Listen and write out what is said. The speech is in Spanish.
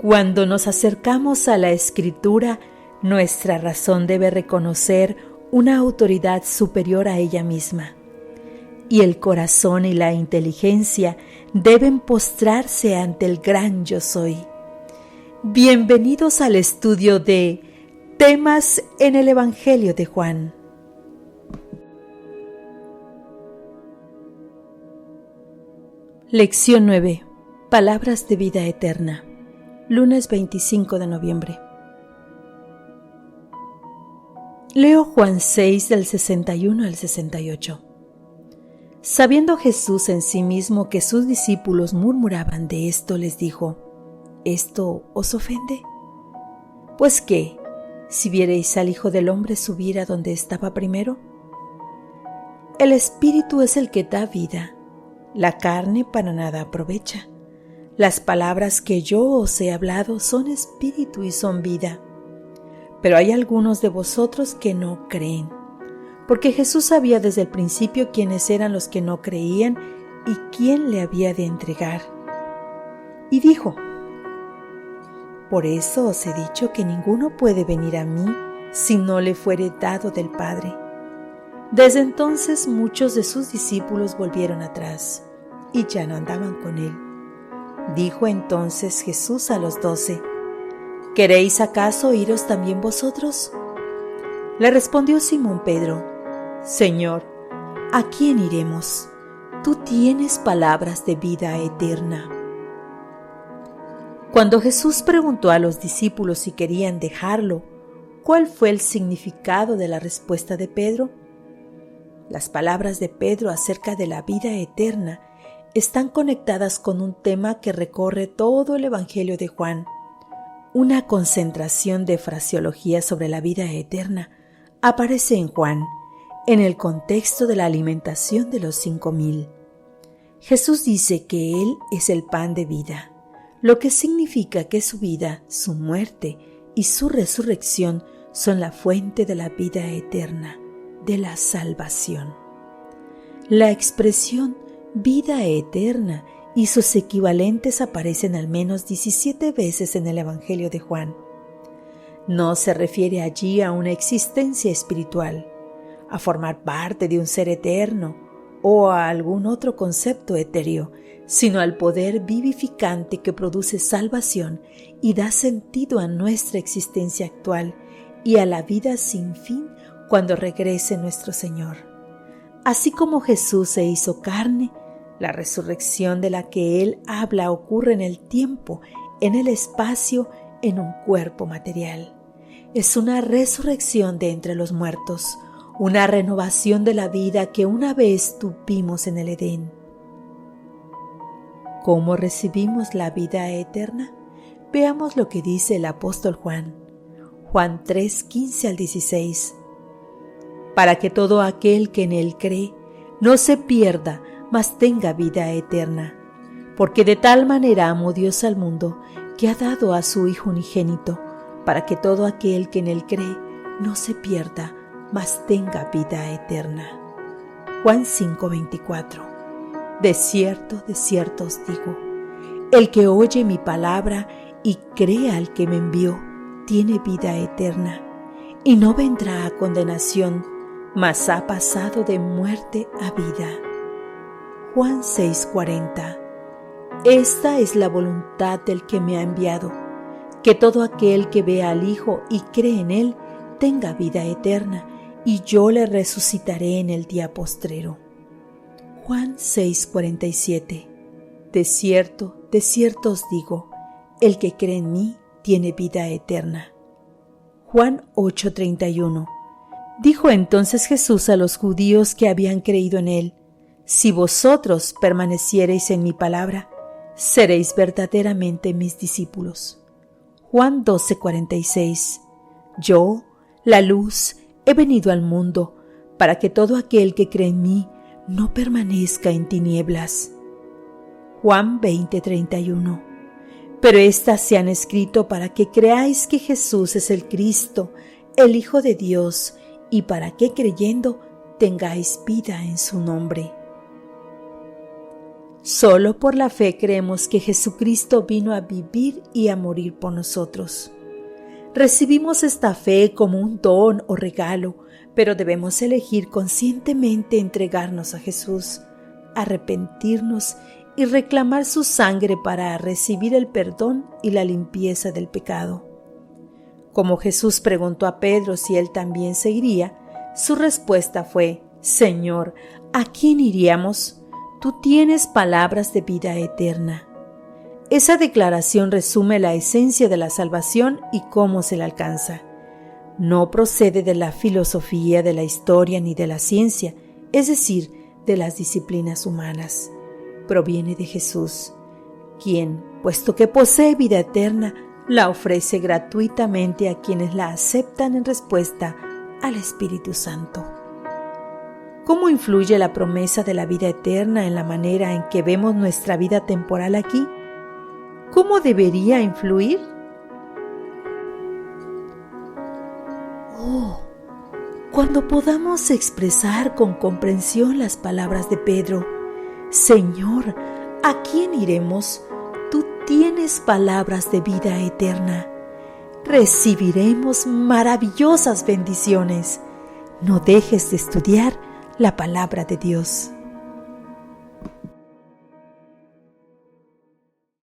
Cuando nos acercamos a la Escritura, nuestra razón debe reconocer una autoridad superior a ella misma, y el corazón y la inteligencia deben postrarse ante el gran Yo Soy. Bienvenidos al estudio de Temas en el Evangelio de Juan. Lección 9. Palabras de vida eterna. Lunes 25 de noviembre. Leo Juan 6 del 61 al 68. Sabiendo Jesús en sí mismo que sus discípulos murmuraban de esto, les dijo: ¿Esto os ofende? Pues ¿qué? Si viereis al Hijo del Hombre subir a donde estaba primero. El Espíritu es el que da vida, la carne para nada aprovecha. Las palabras que yo os he hablado son espíritu y son vida. Pero hay algunos de vosotros que no creen, porque Jesús sabía desde el principio quiénes eran los que no creían y quién le había de entregar. Y dijo: Por eso os he dicho que ninguno puede venir a mí si no le fuere dado del Padre. Desde entonces muchos de sus discípulos volvieron atrás y ya no andaban con él. Dijo entonces Jesús a los 12: ¿Queréis acaso iros también vosotros? Le respondió Simón Pedro: Señor, ¿a quién iremos? Tú tienes palabras de vida eterna. Cuando Jesús preguntó a los discípulos si querían dejarlo, ¿cuál fue el significado de la respuesta de Pedro? Las palabras de Pedro acerca de la vida eterna están conectadas con un tema que recorre todo el Evangelio de Juan. Una concentración de fraseología sobre la vida eterna aparece en Juan, en el contexto de la alimentación de los 5,000. Jesús dice que Él es el pan de vida, lo que significa que su vida, su muerte y su resurrección son la fuente de la vida eterna, de la salvación. La expresión vida eterna y sus equivalentes aparecen al menos 17 veces en el Evangelio de Juan. No se refiere allí a una existencia espiritual, a formar parte de un ser eterno o a algún otro concepto etéreo, sino al poder vivificante que produce salvación y da sentido a nuestra existencia actual y a la vida sin fin cuando regrese nuestro Señor. Así como Jesús se hizo carne, la resurrección de la que Él habla ocurre en el tiempo, en el espacio, en un cuerpo material. Es una resurrección de entre los muertos, una renovación de la vida que una vez tuvimos en el Edén. ¿Cómo recibimos la vida eterna? Veamos lo que dice el apóstol Juan. Juan 3, 15 al 16. Para que todo aquel que en Él cree no se pierda, mas tenga vida eterna. Porque de tal manera amó Dios al mundo, que ha dado a su Hijo unigénito, para que todo aquel que en Él cree no se pierda, mas tenga vida eterna. Juan 5:24. De cierto os digo, el que oye mi palabra y cree al que me envió, tiene vida eterna, y no vendrá a condenación, mas ha pasado de muerte a vida. Juan 6:40. Esta es la voluntad del que me ha enviado, que todo aquel que vea al Hijo y cree en Él tenga vida eterna, y yo le resucitaré en el día postrero. Juan 6:47. De cierto os digo, el que cree en mí tiene vida eterna. Juan 8:31. Dijo entonces Jesús a los judíos que habían creído en Él: Si vosotros permaneciereis en mi palabra, seréis verdaderamente mis discípulos. Juan 12:46. Yo, la luz, he venido al mundo, para que todo aquel que cree en mí no permanezca en tinieblas. Juan 20:31. Pero estas se han escrito para que creáis que Jesús es el Cristo, el Hijo de Dios, y para que creyendo tengáis vida en su nombre. Solo por la fe creemos que Jesucristo vino a vivir y a morir por nosotros. Recibimos esta fe como un don o regalo, pero debemos elegir conscientemente entregarnos a Jesús, arrepentirnos y reclamar su sangre para recibir el perdón y la limpieza del pecado. Como Jesús preguntó a Pedro si él también se iría, su respuesta fue: Señor, ¿a quién iríamos? Tú tienes palabras de vida eterna. Esa declaración resume la esencia de la salvación y cómo se la alcanza. No procede de la filosofía, de la historia ni de la ciencia, es decir, de las disciplinas humanas. Proviene de Jesús, quien, puesto que posee vida eterna, la ofrece gratuitamente a quienes la aceptan en respuesta al Espíritu Santo. ¿Cómo influye la promesa de la vida eterna en la manera en que vemos nuestra vida temporal aquí? ¿Cómo debería influir? Cuando podamos expresar con comprensión las palabras de Pedro: Señor, ¿a quién iremos? Tú tienes palabras de vida eterna. Recibiremos maravillosas bendiciones. No dejes de estudiar la palabra de Dios.